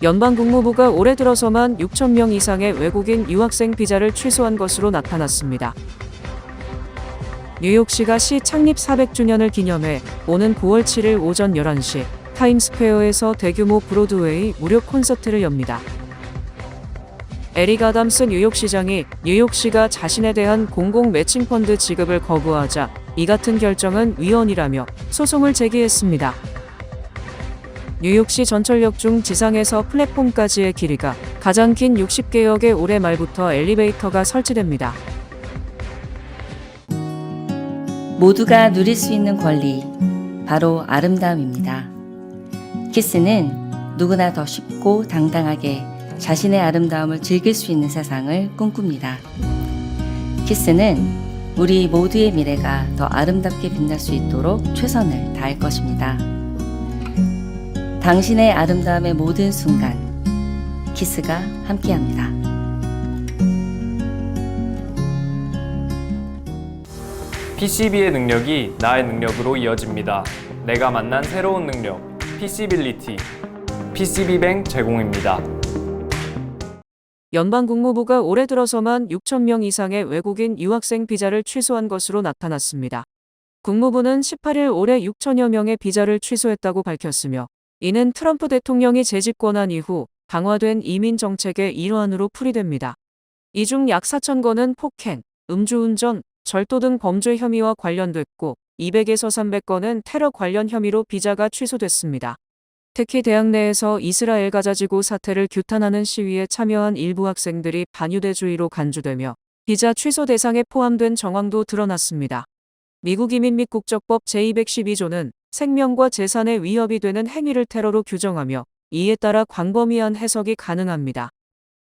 연방국무부가 올해 들어서만 6천 명 이상의 외국인 유학생 비자를 취소한 것으로 나타났습니다. 뉴욕시가 시 창립 400주년을 기념해 오는 9월 7일 오전 11시 타임스퀘어에서 대규모 브로드웨이 무료 콘서트를 엽니다. 에릭 아담스 뉴욕시장이 뉴욕시가 자신에 대한 공공 매칭펀드 지급을 거부하자 이 같은 결정은 위헌이라며 소송을 제기했습니다. 뉴욕시 전철역 중 지상에서 플랫폼까지의 길이가 가장 긴 60개역에 올해 말부터 엘리베이터가 설치됩니다. 모두가 누릴 수 있는 권리, 바로 아름다움입니다. 키스는 누구나 더 쉽고 당당하게 자신의 아름다움을 즐길 수 있는 세상을 꿈꿉니다. 키스는 우리 모두의 미래가 더 아름답게 빛날 수 있도록 최선을 다할 것입니다. 당신의 아름다움의 모든 순간, 키스가 함께합니다. PCB의 능력이 나의 능력으로 이어집니다. 내가 만난 새로운 능력, PC빌리티. PCB뱅 제공입니다. 연방국무부가 올해 들어서만 6천 명 이상의 외국인 유학생 비자를 취소한 것으로 나타났습니다. 국무부는 18일 올해 6천여 명의 비자를 취소했다고 밝혔으며 이는 트럼프 대통령이 재집권한 이후 강화된 이민 정책의 일환으로 풀이됩니다. 이 중 약 4천 건은 폭행, 음주운전, 절도 등 범죄 혐의와 관련됐고 200에서 300건은 테러 관련 혐의로 비자가 취소됐습니다. 특히 대학 내에서 이스라엘 가자지구 사태를 규탄하는 시위에 참여한 일부 학생들이 반유대주의로 간주되며 비자 취소 대상에 포함된 정황도 드러났습니다. 미국 이민 및 국적법 제212조는 생명과 재산에 위협이 되는 행위를 테러로 규정하며 이에 따라 광범위한 해석이 가능합니다.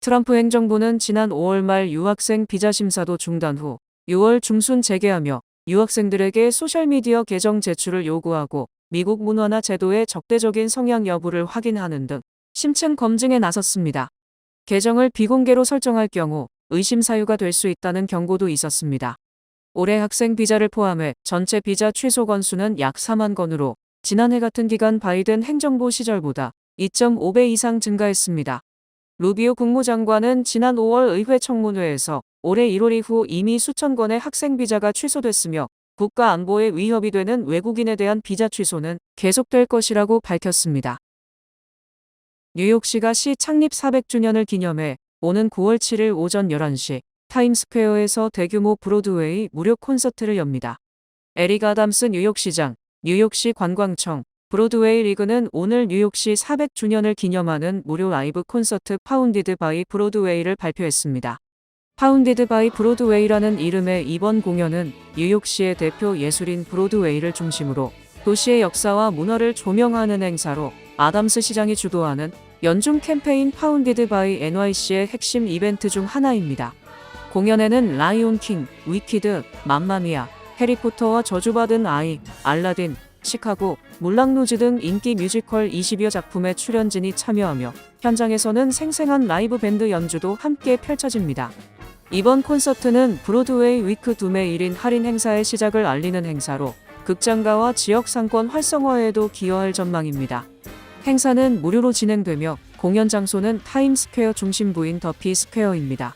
트럼프 행정부는 지난 5월 말 유학생 비자 심사도 중단 후 6월 중순 재개하며 유학생들에게 소셜미디어 계정 제출을 요구하고 미국 문화나 제도의 적대적인 성향 여부를 확인하는 등 심층 검증에 나섰습니다. 계정을 비공개로 설정할 경우 의심 사유가 될 수 있다는 경고도 있었습니다. 올해 학생 비자를 포함해 전체 비자 취소 건수는 약 4만 건으로 지난해 같은 기간 바이든 행정부 시절보다 2.5배 이상 증가했습니다. 루비오 국무장관은 지난 5월 의회 청문회에서 올해 1월 이후 이미 수천 건의 학생 비자가 취소됐으며 국가 안보에 위협이 되는 외국인에 대한 비자 취소는 계속될 것이라고 밝혔습니다. 뉴욕시가 시 창립 400주년을 기념해 오는 9월 7일 오전 11시 타임스퀘어에서 대규모 브로드웨이 무료 콘서트를 엽니다. 에릭 아담스 뉴욕시장, 뉴욕시 관광청, 브로드웨이 리그는 오늘 뉴욕시 400주년을 기념하는 무료 라이브 콘서트 파운디드 바이 브로드웨이를 발표했습니다. 파운디드 바이 브로드웨이라는 이름의 이번 공연은 뉴욕시의 대표 예술인 브로드웨이를 중심으로 도시의 역사와 문화를 조명하는 행사로 아담스 시장이 주도하는 연중 캠페인 파운디드 바이 NYC의 핵심 이벤트 중 하나입니다. 공연에는 라이온 킹, 위키드, 맘마미아, 해리포터와 저주받은 아이, 알라딘, 시카고, 물랑 루즈 등 인기 뮤지컬 20여 작품의 출연진이 참여하며 현장에서는 생생한 라이브 밴드 연주도 함께 펼쳐집니다. 이번 콘서트는 브로드웨이 위크 두매 1인 할인 행사의 시작을 알리는 행사로 극장가와 지역 상권 활성화에도 기여할 전망입니다. 행사는 무료로 진행되며 공연 장소는 타임스퀘어 중심부인 더피 스퀘어입니다.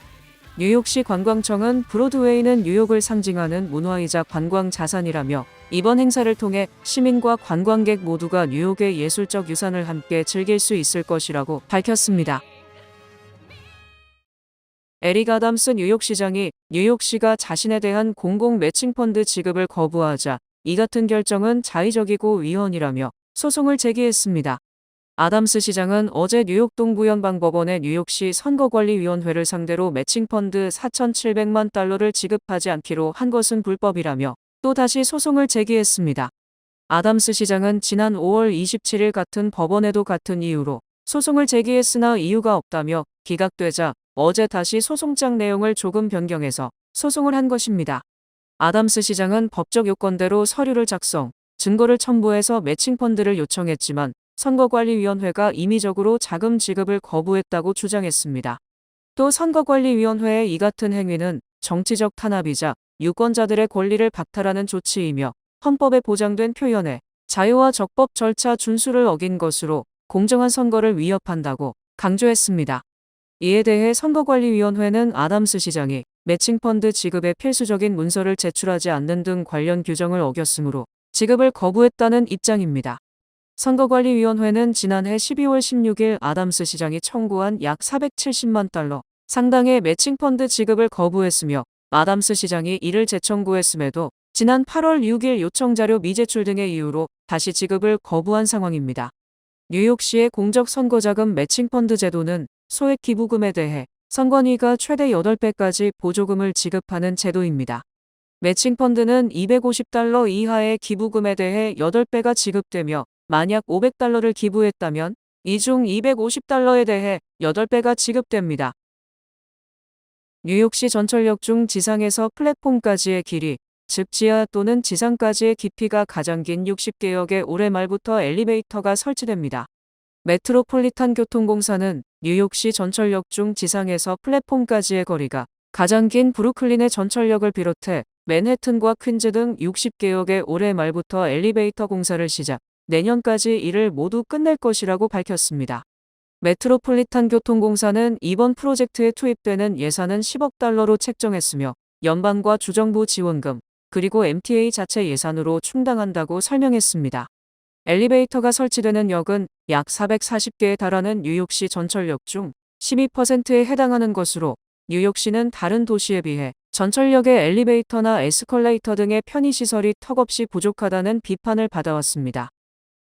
뉴욕시 관광청은 브로드웨이는 뉴욕을 상징하는 문화이자 관광 자산이라며 이번 행사를 통해 시민과 관광객 모두가 뉴욕의 예술적 유산을 함께 즐길 수 있을 것이라고 밝혔습니다. 에릭 아담스 뉴욕시장이 뉴욕시가 자신에 대한 공공 매칭펀드 지급을 거부하자 이 같은 결정은 자의적이고 위헌이라며 소송을 제기했습니다. 아담스 시장은 어제 뉴욕 동부연방법원에 뉴욕시 선거관리위원회를 상대로 매칭펀드 4,700만 달러를 지급하지 않기로 한 것은 불법이라며 또다시 소송을 제기했습니다. 아담스 시장은 지난 5월 27일 같은 법원에도 같은 이유로 소송을 제기했으나 이유가 없다며 기각되자 어제 다시 소송장 내용을 조금 변경해서 소송을 한 것입니다. 아담스 시장은 법적 요건대로 서류를 작성, 증거를 첨부해서 매칭펀드를 요청했지만 선거관리위원회가 임의적으로 자금 지급을 거부했다고 주장했습니다. 또 선거관리위원회의 이 같은 행위는 정치적 탄압이자 유권자들의 권리를 박탈하는 조치이며 헌법에 보장된 표현의 자유와 적법 절차 준수를 어긴 것으로 공정한 선거를 위협한다고 강조했습니다. 이에 대해 선거관리위원회는 아담스 시장이 매칭펀드 지급에 필수적인 문서를 제출하지 않는 등 관련 규정을 어겼으므로 지급을 거부했다는 입장입니다. 선거관리위원회는 지난해 12월 16일 아담스 시장이 청구한 약 470만 달러 상당의 매칭펀드 지급을 거부했으며 아담스 시장이 이를 재청구했음에도 지난 8월 6일 요청자료 미제출 등의 이유로 다시 지급을 거부한 상황입니다. 뉴욕시의 공적선거자금 매칭펀드 제도는 소액 기부금에 대해 선관위가 최대 8배까지 보조금을 지급하는 제도입니다. 매칭펀드는 250달러 이하의 기부금에 대해 8배가 지급되며 만약 500달러를 기부했다면 이 중 250달러에 대해 8배가 지급됩니다. 뉴욕시 전철역 중 지상에서 플랫폼까지의 길이, 즉 지하 또는 지상까지의 깊이가 가장 긴 60개역에 올해 말부터 엘리베이터가 설치됩니다. 메트로폴리탄 교통공사는 뉴욕시 전철역 중 지상에서 플랫폼까지의 거리가 가장 긴 브루클린의 전철역을 비롯해 맨해튼과 퀸즈 등 60개역에 올해 말부터 엘리베이터 공사를 시작, 내년까지 이를 모두 끝낼 것이라고 밝혔습니다. 메트로폴리탄 교통공사는 이번 프로젝트에 투입되는 예산은 10억 달러로 책정했으며 연방과 주정부 지원금, 그리고 MTA 자체 예산으로 충당한다고 설명했습니다. 엘리베이터가 설치되는 역은 약 440개에 달하는 뉴욕시 전철역 중 12%에 해당하는 것으로 뉴욕시는 다른 도시에 비해 전철역의 엘리베이터나 에스컬레이터 등의 편의시설이 턱없이 부족하다는 비판을 받아왔습니다.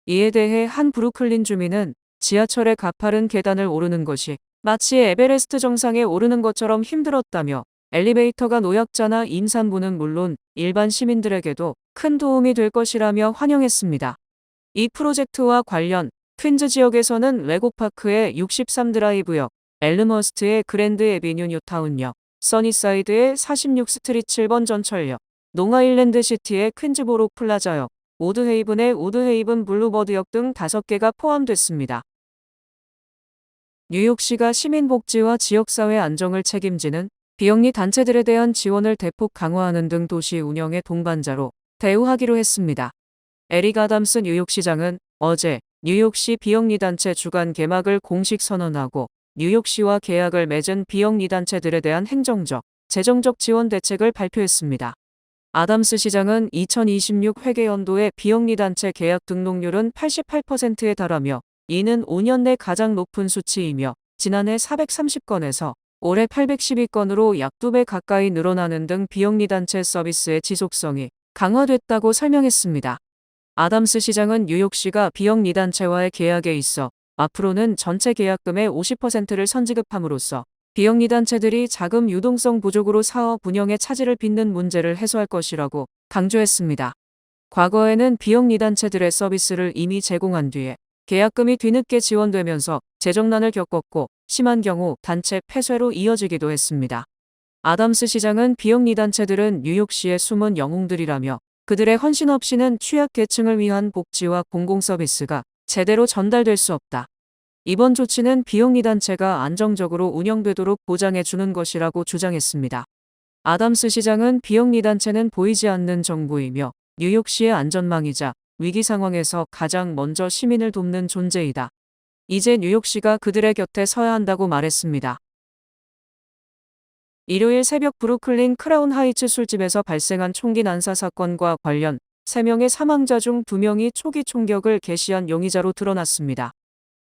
이에 대해 한 브루클린 주민은 지하철의 가파른 계단을 오르는 것이 마치 에베레스트 정상에 오르는 것처럼 힘들었다며 엘리베이터가 노약자나 임산부는 물론 일반 시민들에게도 큰 도움이 될 것이라며 환영했습니다. 이 프로젝트와 관련 퀸즈 지역에서는 레고파크의 63드라이브역, 엘름허스트의 그랜드 에비뉴 뉴타운역, 써니사이드의 46스트리트 7번 전철역, 롱아일랜드 시티의 퀸즈보로 플라자역, 오드헤이븐의 오드헤이븐 블루버드역 등 5개가 포함됐습니다. 뉴욕시가 시민복지와 지역사회 안정을 책임지는 비영리 단체들에 대한 지원을 대폭 강화하는 등 도시 운영의 동반자로 대우하기로 했습니다. 에릭 아담스 뉴욕시장은 어제 뉴욕시 비영리단체 주간 개막을 공식 선언하고 뉴욕시와 계약을 맺은 비영리단체들에 대한 행정적, 재정적 지원 대책을 발표했습니다. 아담스 시장은 2026 회계연도의 비영리단체 계약 등록률은 88%에 달하며 이는 5년 내 가장 높은 수치이며 지난해 430건에서 올해 812건으로 약 2배 가까이 늘어나는 등 비영리단체 서비스의 지속성이 강화됐다고 설명했습니다. 아담스 시장은 뉴욕시가 비영리단체와의 계약에 있어 앞으로는 전체 계약금의 50%를 선지급함으로써 비영리단체들이 자금 유동성 부족으로 사업 운영에 차질을 빚는 문제를 해소할 것이라고 강조했습니다. 과거에는 비영리단체들의 서비스를 이미 제공한 뒤에 계약금이 뒤늦게 지원되면서 재정난을 겪었고 심한 경우 단체 폐쇄로 이어지기도 했습니다. 아담스 시장은 비영리단체들은 뉴욕시의 숨은 영웅들이라며 그들의 헌신 없이는 취약계층을 위한 복지와 공공서비스가 제대로 전달될 수 없다. 이번 조치는 비영리단체가 안정적으로 운영되도록 보장해 주는 것이라고 주장했습니다. 아담스 시장은 비영리단체는 보이지 않는 정부이며 뉴욕시의 안전망이자 위기 상황에서 가장 먼저 시민을 돕는 존재이다. 이제 뉴욕시가 그들의 곁에 서야 한다고 말했습니다. 일요일 새벽 브루클린 크라운 하이츠 술집에서 발생한 총기 난사 사건과 관련 3명의 사망자 중 2명이 초기 총격을 개시한 용의자로 드러났습니다.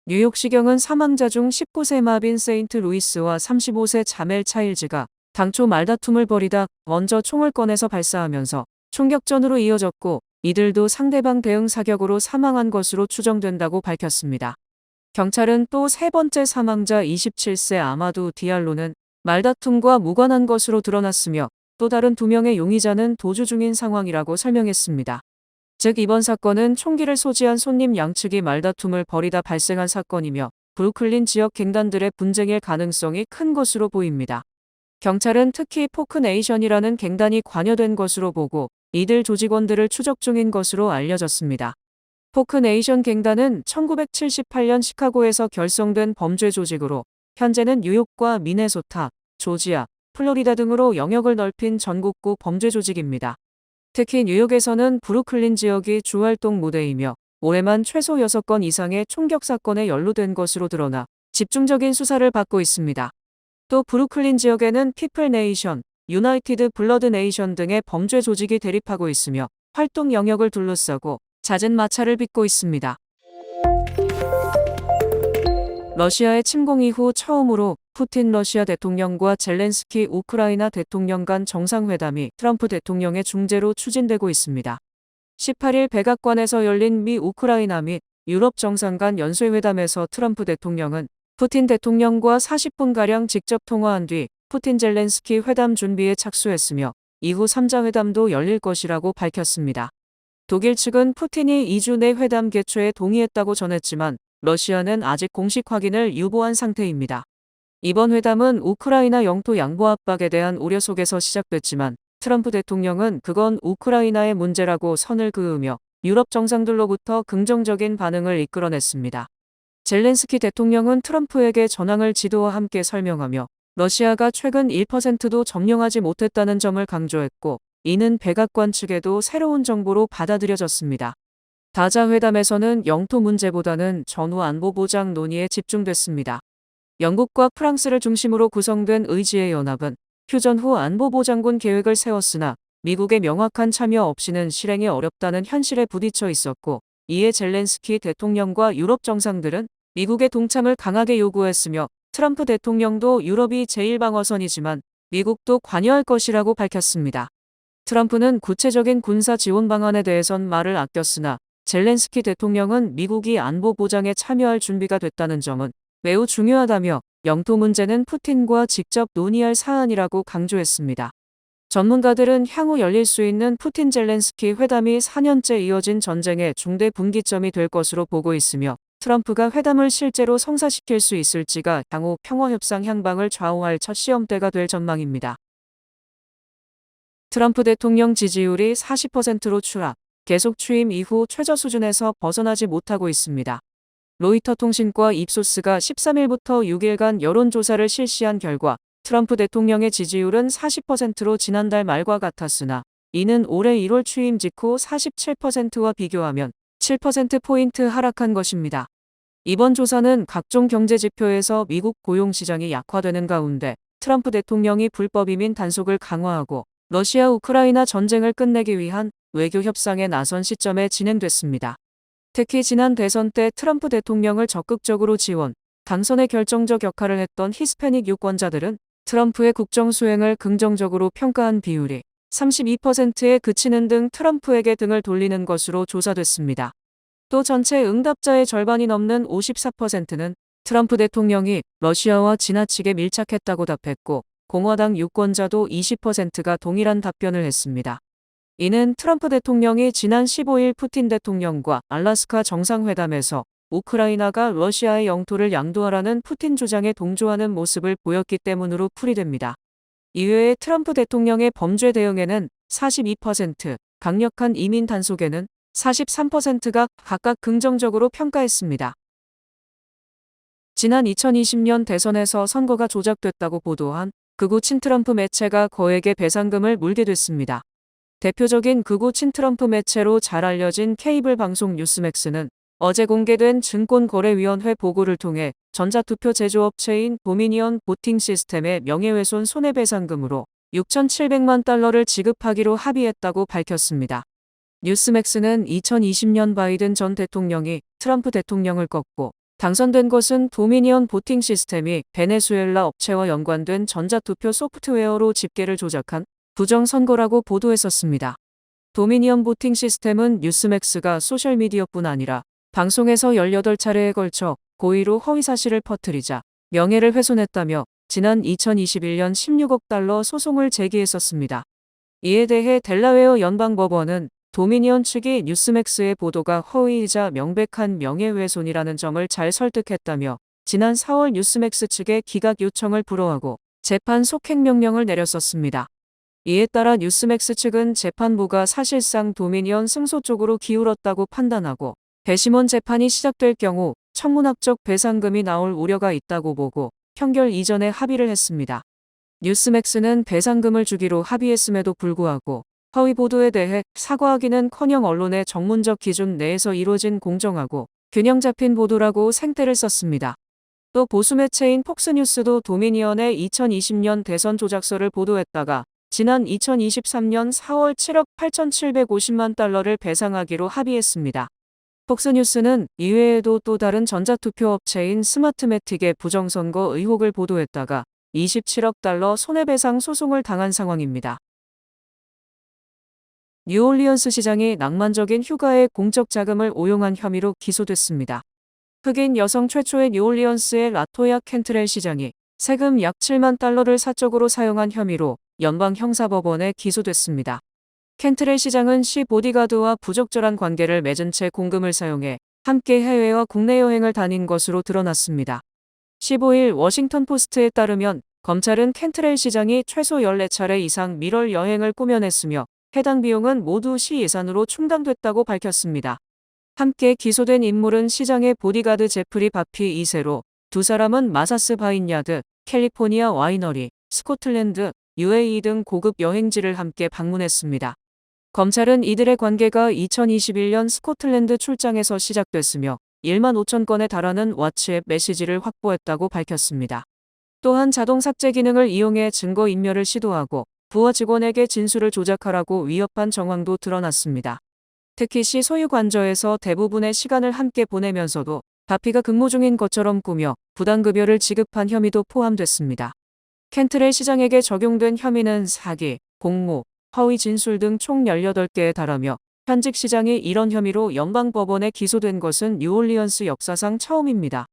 뉴욕시경은 사망자 중 19세 마빈 세인트 루이스와 35세 자멜 차일즈가 당초 말다툼을 벌이다 먼저 총을 꺼내서 발사하면서 총격전으로 이어졌고 이들도 상대방 대응 사격으로 사망한 것으로 추정된다고 밝혔습니다. 경찰은 또 세 번째 사망자 27세 아마두 디알로는 말다툼과 무관한 것으로 드러났으며 또 다른 2명의 용의자는 도주 중인 상황이라고 설명했습니다. 즉 이번 사건은 총기를 소지한 손님 양측이 말다툼을 벌이다 발생한 사건이며 브루클린 지역 갱단들의 분쟁일 가능성이 큰 것으로 보입니다. 경찰은 특히 포크네이션이라는 갱단이 관여된 것으로 보고 이들 조직원들을 추적 중인 것으로 알려졌습니다. 포크네이션 갱단은 1978년 시카고에서 결성된 범죄 조직으로 현재는 뉴욕과 미네소타, 조지아, 플로리다 등으로 영역을 넓힌 전국구 범죄 조직입니다. 특히 뉴욕에서는 브루클린 지역이 주활동 무대이며 올해만 최소 6건 이상의 총격 사건에 연루된 것으로 드러나 집중적인 수사를 받고 있습니다. 또 브루클린 지역에는 피플 네이션, 유나이티드 블러드 네이션 등의 범죄 조직이 대립하고 있으며 활동 영역을 둘러싸고 잦은 마찰을 빚고 있습니다. 러시아의 침공 이후 처음으로 푸틴 러시아 대통령과 젤렌스키 우크라이나 대통령 간 정상회담이 트럼프 대통령의 중재로 추진되고 있습니다. 18일 백악관에서 열린 미 우크라이나 및 유럽 정상 간 연쇄회담에서 트럼프 대통령은 푸틴 대통령과 40분가량 직접 통화한 뒤 푸틴 젤렌스키 회담 준비에 착수했으며 이후 3자 회담도 열릴 것이라고 밝혔습니다. 독일 측은 푸틴이 2주 내 회담 개최에 동의했다고 전했지만 러시아는 아직 공식 확인을 유보한 상태입니다. 이번 회담은 우크라이나 영토 양보 압박에 대한 우려 속에서 시작됐지만 트럼프 대통령은 그건 우크라이나의 문제라고 선을 그으며 유럽 정상들로부터 긍정적인 반응을 이끌어냈습니다. 젤렌스키 대통령은 트럼프에게 전황을 지도와 함께 설명하며 러시아가 최근 1%도 점령하지 못했다는 점을 강조했고 이는 백악관 측에도 새로운 정보로 받아들여졌습니다. 다자 회담에서는 영토 문제보다는 전후 안보 보장 논의에 집중됐습니다. 영국과 프랑스를 중심으로 구성된 의지의 연합은 휴전 후 안보보장군 계획을 세웠으나 미국의 명확한 참여 없이는 실행이 어렵다는 현실에 부딪혀 있었고 이에 젤렌스키 대통령과 유럽 정상들은 미국의 동참을 강하게 요구했으며 트럼프 대통령도 유럽이 제1방어선이지만 미국도 관여할 것이라고 밝혔습니다. 트럼프는 구체적인 군사 지원 방안에 대해선 말을 아꼈으나 젤렌스키 대통령은 미국이 안보 보장에 참여할 준비가 됐다는 점은 매우 중요하다며 영토 문제는 푸틴과 직접 논의할 사안이라고 강조했습니다. 전문가들은 향후 열릴 수 있는 푸틴 젤렌스키 회담이 4년째 이어진 전쟁의 중대 분기점이 될 것으로 보고 있으며 트럼프가 회담을 실제로 성사시킬 수 있을지가 향후 평화협상 향방을 좌우할 첫 시험대가 될 전망입니다. 트럼프 대통령 지지율이 40%로 추락, 계속 취임 이후 최저 수준에서 벗어나지 못하고 있습니다. 로이터 통신과 입소스가 13일부터 6일간 여론조사를 실시한 결과 트럼프 대통령의 지지율은 40%로 지난달 말과 같았으나 이는 올해 1월 취임 직후 47%와 비교하면 7%포인트 하락한 것입니다. 이번 조사는 각종 경제 지표에서 미국 고용시장이 약화되는 가운데 트럼프 대통령이 불법 이민 단속을 강화하고 러시아 우크라이나 전쟁을 끝내기 위한 외교 협상에 나선 시점에 진행됐습니다. 특히 지난 대선 때 트럼프 대통령을 적극적으로 지원, 당선에 결정적 역할을 했던 히스패닉 유권자들은 트럼프의 국정 수행을 긍정적으로 평가한 비율이 32%에 그치는 등 트럼프에게 등을 돌리는 것으로 조사됐습니다. 또 전체 응답자의 절반이 넘는 54%는 트럼프 대통령이 러시아와 지나치게 밀착했다고 답했고 공화당 유권자도 20%가 동일한 답변을 했습니다. 이는 트럼프 대통령이 지난 15일 푸틴 대통령과 알래스카 정상회담에서 우크라이나가 러시아의 영토를 양도하라는 푸틴 주장에 동조하는 모습을 보였기 때문으로 풀이됩니다. 이외에 트럼프 대통령의 범죄 대응에는 42%, 강력한 이민 단속에는 43%가 각각 긍정적으로 평가했습니다. 지난 2020년 대선에서 선거가 조작됐다고 보도한 극우 친트럼프 매체가 거액의 배상금을 물게 됐습니다. 대표적인 극우 친트럼프 매체로 잘 알려진 케이블 방송 뉴스맥스는 어제 공개된 증권거래위원회 보고를 통해 전자투표 제조업체인 도미니언 보팅 시스템의 명예훼손 손해배상금으로 6,700만 달러를 지급하기로 합의했다고 밝혔습니다. 뉴스맥스는 2020년 바이든 전 대통령이 트럼프 대통령을 꺾고 당선된 것은 도미니언 보팅 시스템이 베네수엘라 업체와 연관된 전자투표 소프트웨어로 집계를 조작한 부정선거라고 보도했었습니다. 도미니언 보팅 시스템은 뉴스맥스가 소셜미디어뿐 아니라 방송에서 18차례에 걸쳐 고의로 허위사실을 퍼뜨리자 명예를 훼손했다며 지난 2021년 16억 달러 소송을 제기했었습니다. 이에 대해 델라웨어 연방법원은 도미니언 측이 뉴스맥스의 보도가 허위이자 명백한 명예훼손이라는 점을 잘 설득했다며 지난 4월 뉴스맥스 측에 기각 요청을 불허하고 재판 속행 명령을 내렸었습니다. 이에 따라 뉴스맥스 측은 재판부가 사실상 도미니언 승소 쪽으로 기울었다고 판단하고 배심원 재판이 시작될 경우 천문학적 배상금이 나올 우려가 있다고 보고 평결 이전에 합의를 했습니다. 뉴스맥스는 배상금을 주기로 합의했음에도 불구하고 허위 보도에 대해 사과하기는커녕 언론의 정문적 기준 내에서 이루어진 공정하고 균형 잡힌 보도라고 생떼를 썼습니다. 또 보수 매체인 폭스뉴스도 도미니언의 2020년 대선 조작서를 보도했다가 지난 2023년 4월 7억 8,750만 달러를 배상하기로 합의했습니다. 폭스뉴스는 이외에도 또 다른 전자투표 업체인 스마트매틱의 부정선거 의혹을 보도했다가 27억 달러 손해배상 소송을 당한 상황입니다. 뉴올리언스 시장이 낭만적인 휴가에 공적 자금을 오용한 혐의로 기소됐습니다. 흑인 여성 최초의 뉴올리언스의 라토야 캔트렐 시장이 세금 약 7만 달러를 사적으로 사용한 혐의로 연방형사법원에 기소됐습니다. 캔트렐 시장은 시 보디가드와 부적절한 관계를 맺은 채 공금을 사용해 함께 해외와 국내 여행을 다닌 것으로 드러났습니다. 15일 워싱턴 포스트에 따르면 검찰은 캔트렐 시장이 최소 14차례 이상 밀월 여행을 꾸며냈으며 해당 비용은 모두 시 예산으로 충당됐다고 밝혔습니다. 함께 기소된 인물은 시장의 보디가드 제프리 바피 2세로 두 사람은 마사스 바인야드, 캘리포니아 와이너리, 스코틀랜드, UAE 등 고급 여행지를 함께 방문했습니다. 검찰은 이들의 관계가 2021년 스코틀랜드 출장에서 시작됐으며 1만 5천 건에 달하는 왓츠앱 메시지를 확보했다고 밝혔습니다. 또한 자동 삭제 기능을 이용해 증거 인멸을 시도하고 부하 직원에게 진술을 조작하라고 위협한 정황도 드러났습니다. 특히 시 소유 관저에서 대부분의 시간을 함께 보내면서도 바피가 근무 중인 것처럼 꾸며 부당급여를 지급한 혐의도 포함됐습니다. 캔트렐 시장에게 적용된 혐의는 사기, 공모, 허위 진술 등 총 18개에 달하며 현직 시장이 이런 혐의로 연방법원에 기소된 것은 뉴올리언스 역사상 처음입니다.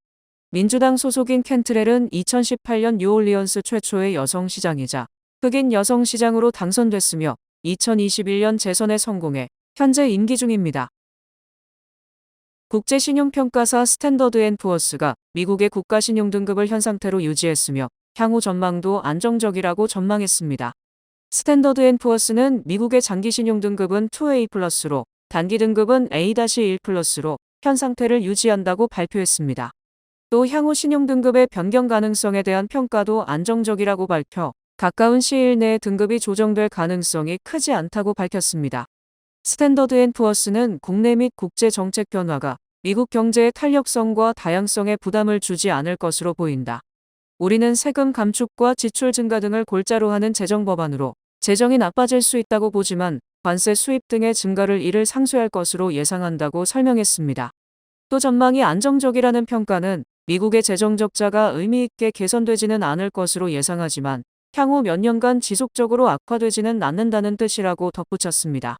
민주당 소속인 캔트렐은 2018년 뉴올리언스 최초의 여성 시장이자 흑인 여성 시장으로 당선됐으며 2021년 재선에 성공해 현재 임기 중입니다. 국제신용평가사 스탠더드앤푸어스가 미국의 국가신용등급을 현 상태로 유지했으며 향후 전망도 안정적이라고 전망했습니다. 스탠더드앤푸어스는 미국의 장기신용등급은 2A+로 단기 등급은 A-1+로 현 상태를 유지한다고 발표했습니다. 또 향후 신용등급의 변경 가능성에 대한 평가도 안정적이라고 밝혀 가까운 시일 내에 등급이 조정될 가능성이 크지 않다고 밝혔습니다. 스탠더드앤푸어스는 국내 및 국제 정책 변화가 미국 경제의 탄력성과 다양성에 부담을 주지 않을 것으로 보인다. 우리는 세금 감축과 지출 증가 등을 골자로 하는 재정 법안으로 재정이 나빠질 수 있다고 보지만 관세 수입 등의 증가를 이를 상쇄할 것으로 예상한다고 설명했습니다. 또 전망이 안정적이라는 평가는 미국의 재정 적자가 의미 있게 개선되지는 않을 것으로 예상하지만 향후 몇 년간 지속적으로 악화되지는 않는다는 뜻이라고 덧붙였습니다.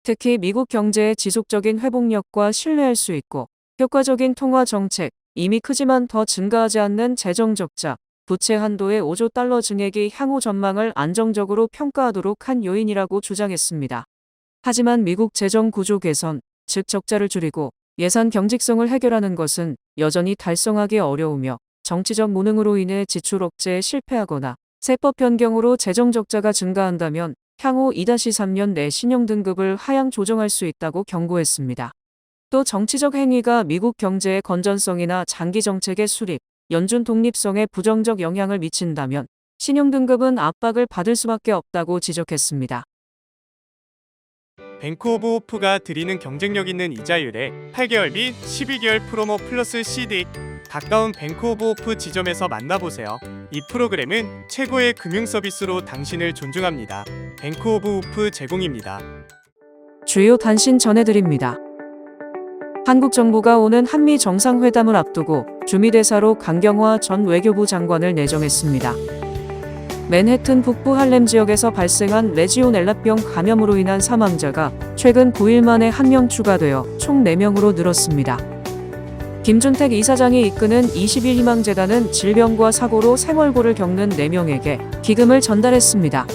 특히 미국 경제의 지속적인 회복력과 신뢰할 수 있고 효과적인 통화 정책, 이미 크지만 더 증가하지 않는 재정 적자, 부채 한도의 5조 달러 증액이 향후 전망을 안정적으로 평가하도록 한 요인이라고 주장했습니다. 하지만 미국 재정 구조 개선, 즉 적자를 줄이고 예산 경직성을 해결하는 것은 여전히 달성하기 어려우며 정치적 무능으로 인해 지출 억제에 실패하거나 세법 변경으로 재정 적자가 증가한다면 향후 2-3년 내 신용등급을 하향 조정할 수 있다고 경고했습니다. 또 정치적 행위가 미국 경제의 건전성이나 장기 정책의 수립, 연준 독립성에 부정적 영향을 미친다면 신용등급은 압박을 받을 수밖에 없다고 지적했습니다. 뱅크 오브 호프가 드리는 경쟁력 있는 이자율에 8개월 및 12개월 프로모 플러스 CD 가까운 뱅크 오브 호프 지점에서 만나보세요. 이 프로그램은 최고의 금융 서비스로 당신을 존중합니다. 뱅크 오브 호프 제공입니다. 주요 단신 전해드립니다. 한국 정부가 오는 한미 정상회담을 앞두고 주미대사로 강경화 전 외교부 장관을 내정했습니다. 맨해튼 북부 할렘 지역에서 발생한 레지오넬라병 감염으로 인한 사망자가 최근 9일 만에 1명 추가되어 총 4명으로 늘었습니다. 김준택 이사장이 이끄는 20일 희망재단은 질병과 사고로 생활고를 겪는 4명에게 기금을 전달했습니다.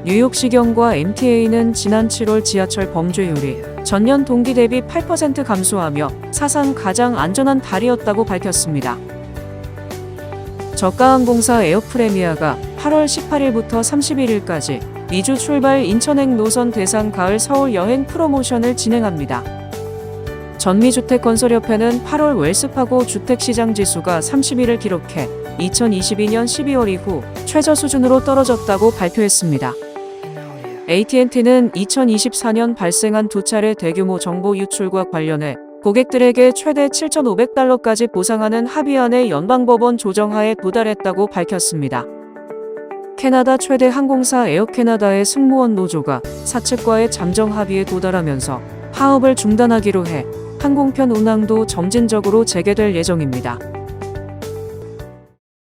뉴욕시경과 MTA는 지난 7월 지하철 범죄율이 전년 동기 대비 8% 감소하며 사상 가장 안전한 달이었다고 밝혔습니다. 저가항공사 에어프레미아가 8월 18일부터 31일까지 2주 출발 인천행 노선 대상 가을 서울 여행 프로모션을 진행합니다. 전미주택건설협회는 8월 웰스파고 주택시장지수가 31을 기록해 2022년 12월 이후 최저 수준으로 떨어졌다고 발표했습니다. AT&T는 2024년 발생한 2차례 대규모 정보 유출과 관련해 고객들에게 최대 7,500달러까지 보상하는 합의안에 연방법원 조정하에 도달했다고 밝혔습니다. 캐나다 최대 항공사 에어캐나다의 승무원 노조가 사측과의 잠정 합의에 도달하면서 파업을 중단하기로 해 항공편 운항도 점진적으로 재개될 예정입니다.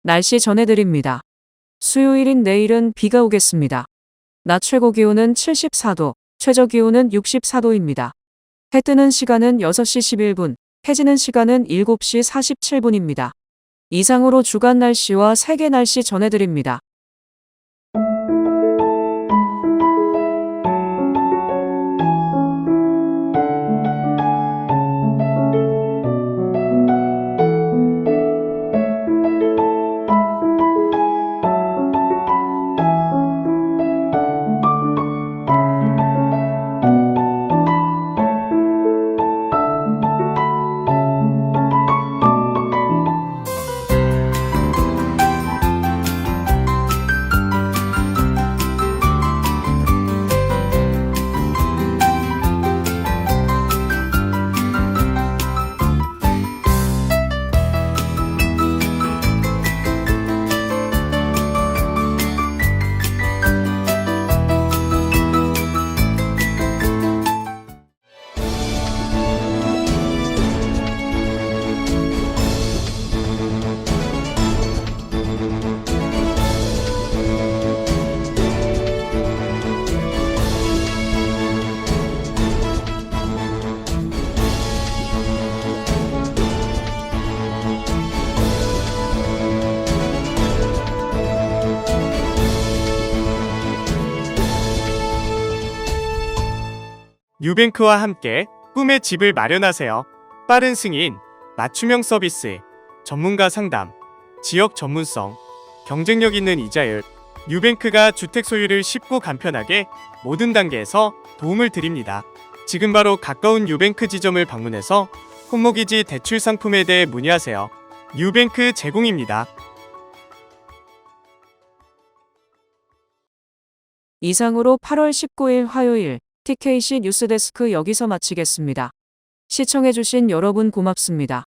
날씨 전해드립니다. 수요일인 내일은 비가 오겠습니다. 낮 최고 기온은 74도, 최저 기온은 64도입니다. 해 뜨는 시간은 6시 11분, 해지는 시간은 7시 47분입니다. 이상으로 주간 날씨와 세계 날씨 전해드립니다. 뉴뱅크와 함께 꿈의 집을 마련하세요. 빠른 승인, 맞춤형 서비스, 전문가 상담, 지역 전문성, 경쟁력 있는 이자율. 뉴뱅크가 주택 소유를 쉽고 간편하게 모든 단계에서 도움을 드립니다. 지금 바로 가까운 뉴뱅크 지점을 방문해서 홈모기지 대출 상품에 대해 문의하세요. 뉴뱅크 제공입니다. 이상으로 8월 19일 화요일 TKC 뉴스데스크 여기서 마치겠습니다. 시청해주신 여러분 고맙습니다.